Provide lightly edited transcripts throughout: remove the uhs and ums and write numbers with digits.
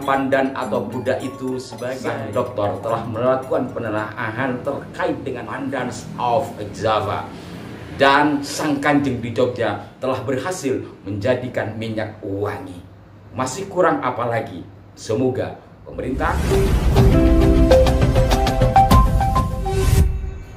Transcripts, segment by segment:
pandan atau budak itu sebagai sang dokter telah melakukan penelaahan terkait dengan pandan of Java. Dan sang kanjeng di Jogja telah berhasil menjadikan minyak wangi. Masih kurang apa lagi? Semoga pemerintah.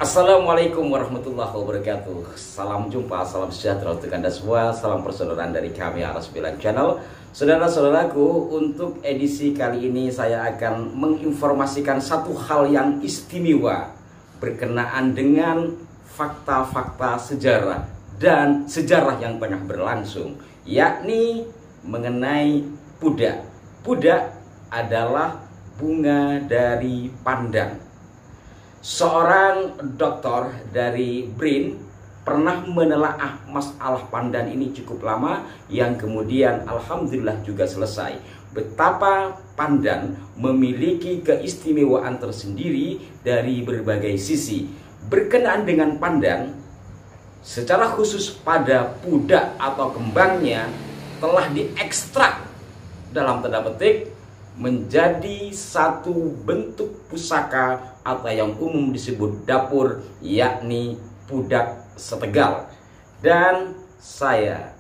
Assalamualaikum warahmatullahi wabarakatuh. Salam jumpa, salam sejahtera untuk Anda semua. Salam persaudaraan dari kami Aras Bilan Channel. Saudara-saudaraku, untuk edisi kali ini saya akan menginformasikan satu hal yang istimewa berkenaan dengan fakta-fakta sejarah dan sejarah yang pernah berlangsung, yakni mengenai pudak. Pudak adalah bunga dari pandan. Seorang dokter dari BRIN pernah menelaah masalah pandan ini cukup lama, yang kemudian alhamdulillah juga selesai. Betapa pandan memiliki keistimewaan tersendiri dari berbagai sisi. Berkenaan dengan pandan, secara khusus pada pudak atau kembangnya telah diekstrak dalam tanda petik menjadi satu bentuk pusaka atau yang umum disebut dapur, yakni pudak setegal. Dan saya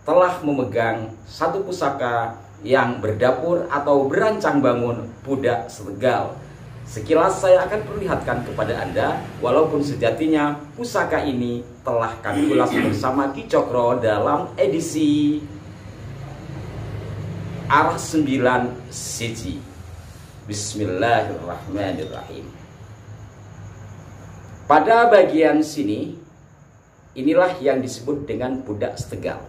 telah memegang satu pusaka yang berdapur atau berancang bangun pudak setegal. Sekilas saya akan perlihatkan kepada Anda, walaupun sejatinya pusaka ini telah kami ulas bersama Ki Cokro dalam edisi Arah 9 Siji. Bismillahirrahmanirrahim. Pada bagian sini, inilah yang disebut dengan pudak setegal.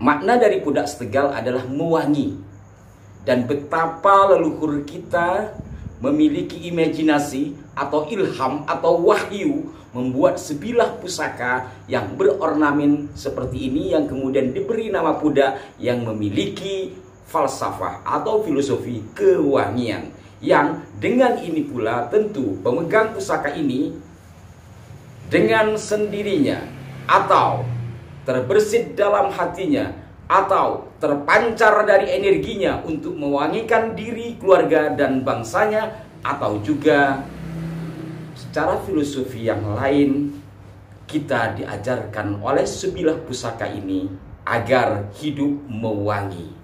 Makna dari pudak setegal adalah mewangi. Dan betapa leluhur kita memiliki imajinasi atau ilham atau wahyu membuat sebilah pusaka yang berornamen seperti ini, yang kemudian diberi nama pudak, yang memiliki falsafah atau filosofi kewangian. Yang dengan ini pula tentu pemegang pusaka ini dengan sendirinya atau terbersit dalam hatinya atau terpancar dari energinya untuk mewangikan diri, keluarga, dan bangsanya, atau juga secara filosofi yang lain kita diajarkan oleh sebilah pusaka ini agar hidup mewangi.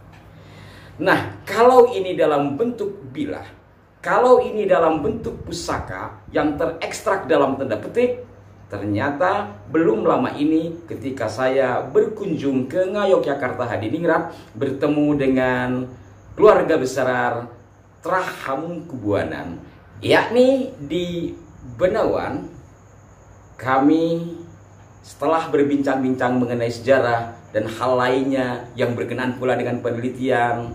Nah, kalau ini dalam bentuk bilah, kalau ini dalam bentuk pusaka yang terekstrak dalam tanda petik, ternyata belum lama ini ketika saya berkunjung ke Ngayogyakarta Hadiningrat, bertemu dengan keluarga besar Trah Hamengkubuanan, yakni di Benawan, kami setelah berbincang-bincang mengenai sejarah dan hal lainnya yang berkenaan pula dengan penelitian,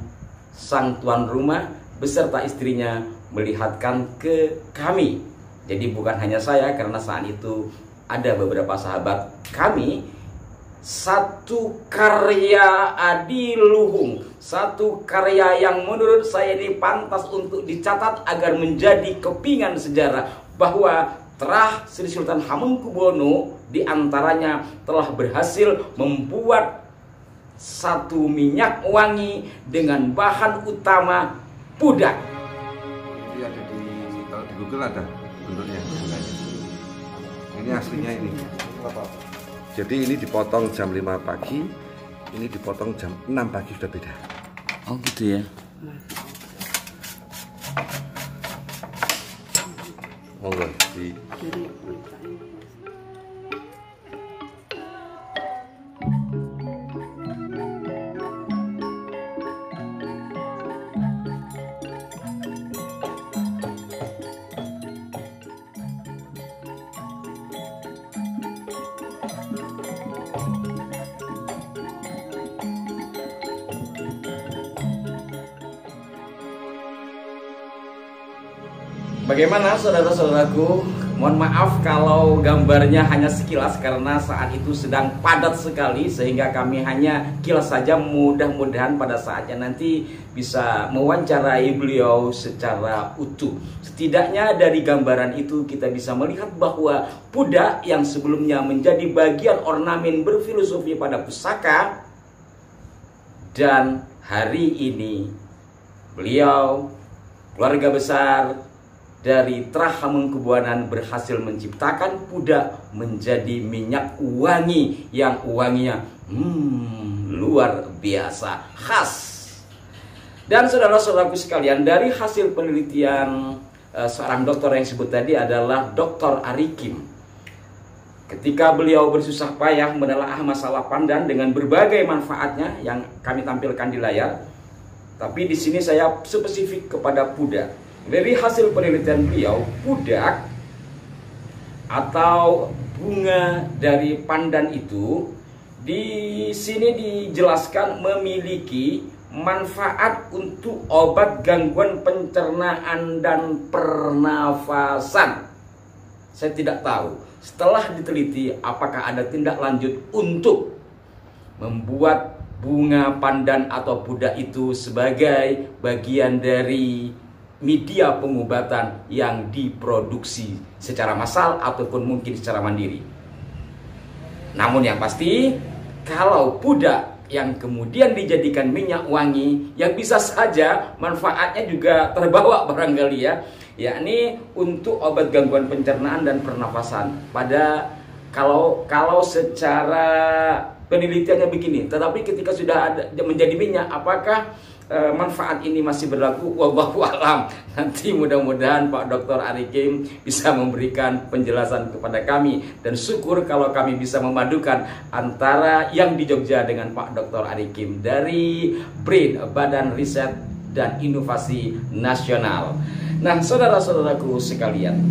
sang tuan rumah beserta istrinya melihatkan ke kami. Jadi bukan hanya saya, karena saat itu ada beberapa sahabat kami, satu karya adiluhung, satu karya yang menurut saya ini pantas untuk dicatat agar menjadi kepingan sejarah, bahwa Trah Sri Sultan Hamengkubuwono diantaranya telah berhasil membuat satu minyak wangi dengan bahan utama pudak. Ini ada kalau di Google ada bentuknya. Ini aslinya ini. Jadi ini dipotong jam 5 pagi, ini dipotong jam 6 pagi, sudah beda. Oh gitu ya. Monggo di Bagaimana saudara-saudaraku? Mohon maaf kalau gambarnya hanya sekilas karena saat itu sedang padat sekali sehingga kami hanya kilas saja. Mudah-mudahan pada saatnya nanti bisa mewawancarai beliau secara utuh. Setidaknya dari gambaran itu kita bisa melihat bahwa pudak yang sebelumnya menjadi bagian ornamen berfilosofi pada pusaka Dan hari ini beliau, keluarga besar dari Trah Hamengkubuanan, berhasil menciptakan pudak menjadi minyak wangi yang wanginya luar biasa, khas. Dan saudara-saudaraku sekalian, dari hasil penelitian seorang dokter yang disebut tadi adalah Dr. Ari Kim. Ketika beliau bersusah payah menelaah masalah pandan dengan berbagai manfaatnya yang kami tampilkan di layar, tapi di sini saya spesifik kepada pudak. Dari hasil penelitian beliau, pudak atau bunga dari pandan itu di sini dijelaskan memiliki manfaat untuk obat gangguan pencernaan dan pernafasan. Saya tidak tahu setelah diteliti apakah ada tindak lanjut untuk membuat bunga pandan atau pudak itu sebagai bagian dari media pengobatan yang diproduksi secara massal ataupun mungkin secara mandiri. Namun yang pasti, kalau pudak yang kemudian dijadikan minyak wangi, yang bisa saja manfaatnya juga terbawa barangkali ya, yakni untuk obat gangguan pencernaan dan pernafasan. Kalau secara penelitiannya begini, tetapi ketika sudah ada menjadi minyak, apakah manfaat ini masih berlaku? Wallahu a'lam. Nanti mudah-mudahan Pak Dr. Ari Kim bisa memberikan penjelasan kepada kami, dan syukur kalau kami bisa memadukan antara yang di Jogja dengan Pak Dr. Ari Kim dari BRIN, Badan Riset dan Inovasi Nasional. Nah, saudara-saudaraku sekalian,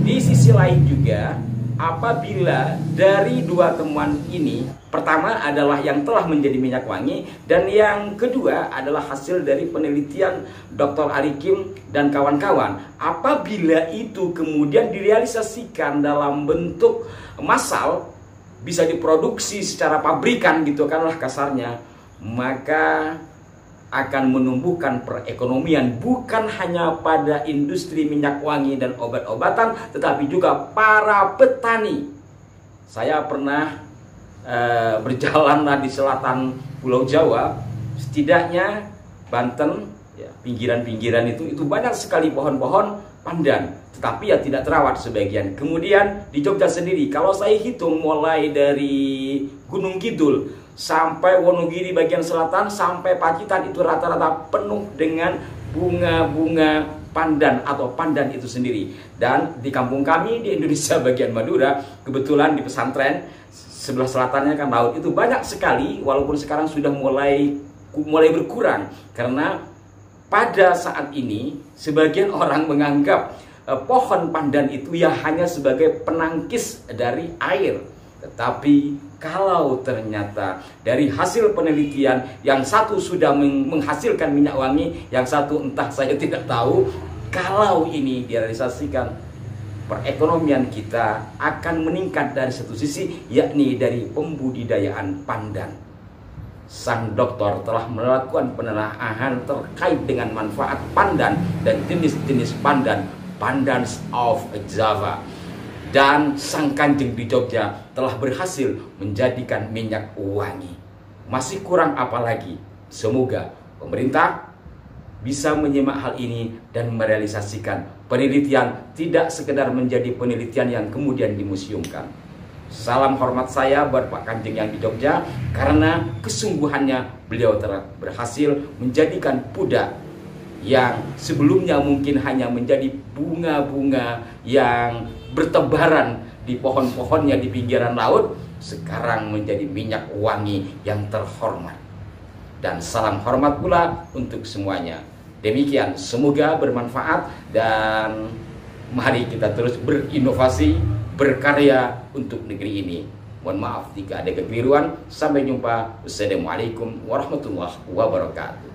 di sisi lain juga, apabila dari dua temuan ini, pertama adalah yang telah menjadi minyak wangi, dan yang kedua adalah hasil dari penelitian Dr. Ari Kim dan kawan-kawan. Apabila itu kemudian direalisasikan dalam bentuk massal, bisa diproduksi secara pabrikan gitu kanlah kasarnya, maka akan menumbuhkan perekonomian bukan hanya pada industri minyak wangi dan obat-obatan, tetapi juga para petani. Saya pernah berjalan di selatan Pulau Jawa, setidaknya Banten, ya, pinggiran-pinggiran itu banyak sekali pohon-pohon pandan, tetapi ya tidak terawat sebagian. Kemudian di Jogja sendiri, kalau saya hitung mulai dari Gunung Kidul sampai Wonogiri bagian selatan sampai Pacitan, itu rata-rata penuh dengan bunga-bunga pandan atau pandan itu sendiri. Dan di kampung kami di Indonesia bagian Madura, kebetulan di pesantren sebelah selatannya kan laut, itu banyak sekali, walaupun sekarang sudah mulai berkurang, karena pada saat ini sebagian orang menganggap pohon pandan itu ya hanya sebagai penangkis dari air. Tetapi kalau ternyata dari hasil penelitian, yang satu sudah menghasilkan minyak wangi, yang satu entah saya tidak tahu, kalau ini direalisasikan, perekonomian kita akan meningkat dari satu sisi, yakni dari pembudidayaan pandan. Sang dokter telah melakukan penelaahan terkait dengan manfaat pandan dan jenis-jenis pandan, Pandans of Java. Dan sang kanjeng di Jogja telah berhasil menjadikan minyak wangi. Masih kurang apa lagi? Semoga pemerintah bisa menyimak hal ini dan merealisasikan penelitian, tidak sekedar menjadi penelitian yang kemudian dimuseumkan. Salam hormat saya buat Pak Kanjeng yang di Jogja, karena kesungguhannya beliau telah berhasil menjadikan pudak yang sebelumnya mungkin hanya menjadi bunga-bunga yang bertebaran di pohon-pohonnya di pinggiran laut, sekarang menjadi minyak wangi yang terhormat. Dan salam hormat pula untuk semuanya. Demikian, semoga bermanfaat, dan mari kita terus berinovasi, berkarya untuk negeri ini. Mohon maaf jika ada kekeliruan. Sampai jumpa. Wassalamualaikum warahmatullahi wabarakatuh.